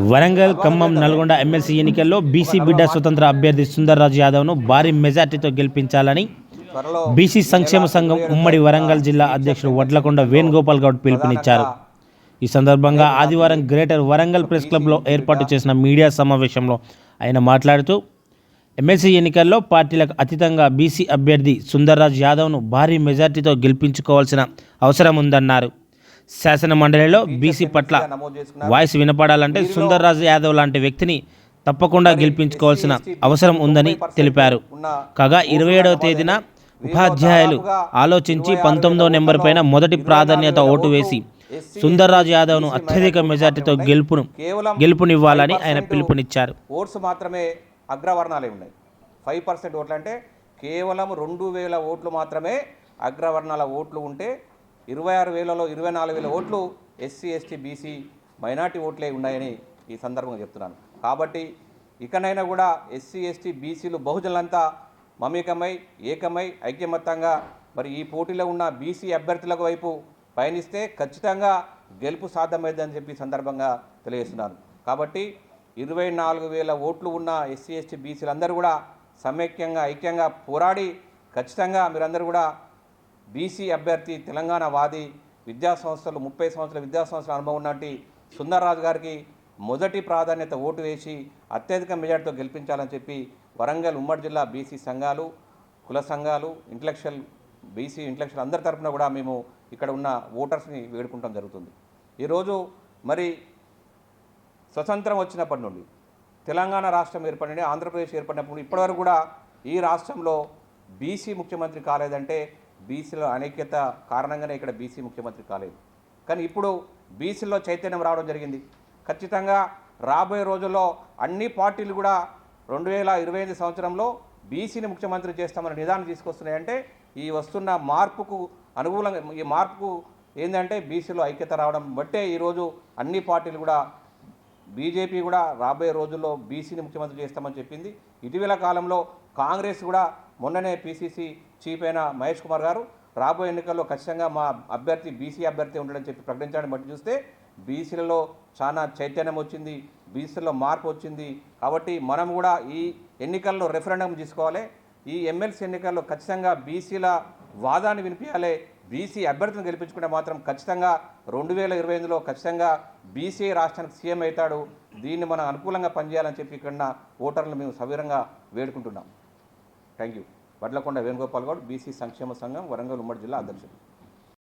Warangal, Khammam, Nalgonda MLC ఎన్నికల్లో BC బిడ్డ స్వతంత్ర అభ్యర్థి సుందర్రాజు యాదవ్ను భారీ మెజార్టీతో గెలిపించాలని బీసీ సంక్షేమ సంఘం ఉమ్మడి వరంగల్ జిల్లా అధ్యక్షుడు వడ్లకొండ వేణుగోపాల్ గౌడ్ పిలుపునిచ్చారు. ఈ సందర్భంగా ఆదివారం గ్రేటర్ వరంగల్ ప్రెస్ క్లబ్లో ఏర్పాటు చేసిన మీడియా సమావేశంలో ఆయన మాట్లాడుతూ ఎమ్మెల్సీ ఎన్నికల్లో పార్టీలకు అతీతంగా బీసీ అభ్యర్థి సుందర్రాజు యాదవ్ను భారీ మెజార్టీతో గెలిపించుకోవాల్సిన అవసరం ఉందన్నారు. శాసన మండలిలో బీసీ పట్ల వాయిస్ వినపడాలంటే సుందర్రాజు యాదవ్ లాంటి వ్యక్తిని తప్పకుండా గెలిపించుకోవాల్సిన అవసరం ఉందని తెలిపారు. కాగా 27వ తేదీన ఉపాధ్యాయులు ఆలోచించి 19వ నెంబర్ పైన మొదటి ప్రాధాన్యత ఓటు వేసి సుందర్రాజు యాదవ్ను అత్యధిక మెజార్టీతో గెలుపునివ్వాలని ఆయన పిలుపునిచ్చారు. ఓట్స్ మాత్రమే అగ్రవర్ణాలే ఉన్నాయి. 5% ఓట్లు అంటే కేవలం 2000 ఓట్లు మాత్రమే అగ్రవర్ణాల ఓట్లు ఉంటే 26,000లో 24,000 ఓట్లు ఎస్సీ, ఎస్టీ, బీసీ మైనార్టీ ఓట్లే ఉన్నాయని ఈ సందర్భంగా చెప్తున్నాను. కాబట్టి ఇకనైనా కూడా ఎస్సీ, ఎస్టీ, బీసీలు బహుజనులంతా మమేకమై ఏకమై ఐక్యమత్యంగా మరి ఈ పోటీలో ఉన్న బీసీ అభ్యర్థులకు వైపు పయనిస్తే ఖచ్చితంగా గెలుపు సాధ్యమైందని చెప్పి సందర్భంగా తెలియజేస్తున్నాను. కాబట్టి 24,000 ఓట్లు ఉన్న ఎస్సీ, ఎస్టీ, బీసీలందరూ కూడా సమైక్యంగా ఐక్యంగా పోరాడి ఖచ్చితంగా మీరందరూ కూడా బీసీ అభ్యర్థి తెలంగాణ వాది విద్యా సంస్థలు 30 సంవత్సరాల విద్యా సంస్థల అనుభవం ఉన్నట్టు సుందర్రాజు గారికి మొదటి ప్రాధాన్యత ఓటు వేసి అత్యధిక మెజార్టీతో గెలిపించాలని చెప్పి వరంగల్ ఉమ్మడి జిల్లా బీసీ సంఘాలు, కుల సంఘాలు, బీసీ ఇంటలెక్చువల్ అందరి తరఫున కూడా మేము ఇక్కడ ఉన్న ఓటర్స్ని వేడుకుంటాం జరుగుతుంది. ఈరోజు మరి స్వతంత్రం వచ్చినప్పటి నుండి తెలంగాణ రాష్ట్రం ఏర్పడి ఆంధ్రప్రదేశ్ ఏర్పడినప్పుడు ఇప్పటివరకు కూడా ఈ రాష్ట్రంలో బీసీ ముఖ్యమంత్రి కాలేదంటే బీసీలో అనైక్యత కారణంగానే ఇక్కడ బీసీ ముఖ్యమంత్రి కాలేదు. కానీ ఇప్పుడు బీసీలో చైతన్యం రావడం జరిగింది. ఖచ్చితంగా రాబోయే రోజుల్లో అన్ని పార్టీలు కూడా 2025 సంవత్సరంలో బీసీని ముఖ్యమంత్రి చేస్తామని నిదానం తీసుకొస్తున్నాయంటే ఈ వస్తున్న మార్పుకు అనుకూలంగా ఈ మార్పుకు ఏంటంటే బీసీలో ఐక్యత రావడం బట్టే ఈరోజు అన్ని పార్టీలు కూడా బీజేపీ కూడా రాబోయే రోజుల్లో బీసీని ముఖ్యమంత్రి చేస్తామని చెప్పింది. ఇటీవల కాలంలో కాంగ్రెస్ కూడా మొన్ననే పీసీసీ చీఫ్ అయిన మహేష్ కుమార్ గారు రాబోయే ఎన్నికల్లో ఖచ్చితంగా మా అభ్యర్థి బీసీ అభ్యర్థి ఉండడం చెప్పి ప్రకటించడాన్ని బట్టి చూస్తే బీసీలలో చాలా చైతన్యం వచ్చింది, బీసీలో మార్పు వచ్చింది. కాబట్టి మనం కూడా ఈ ఎన్నికల్లో రెఫరెండం తీసుకోవాలి. ఈ ఎమ్మెల్సీ ఎన్నికల్లో ఖచ్చితంగా బీసీల వాదాన్ని వినిపించాలి. బీసీ అభ్యర్థిని గెలిపించుకుంటే మాత్రం ఖచ్చితంగా 2025లో ఖచ్చితంగా బీసీ రాష్ట్రానికి సీఎం అవుతాడు. దీన్ని మనం అనుకూలంగా పనిచేయాలని చెప్పి ఇక్కడ ఓటర్లు మేము సవివరంగా వేడుకుంటున్నాం. Thank you. Vadlakonda Venugopal Goud, BC సంక్షేమ సంఘం, వరంగల్ ఉమ్మడి జిల్లా అధ్యక్షుడు.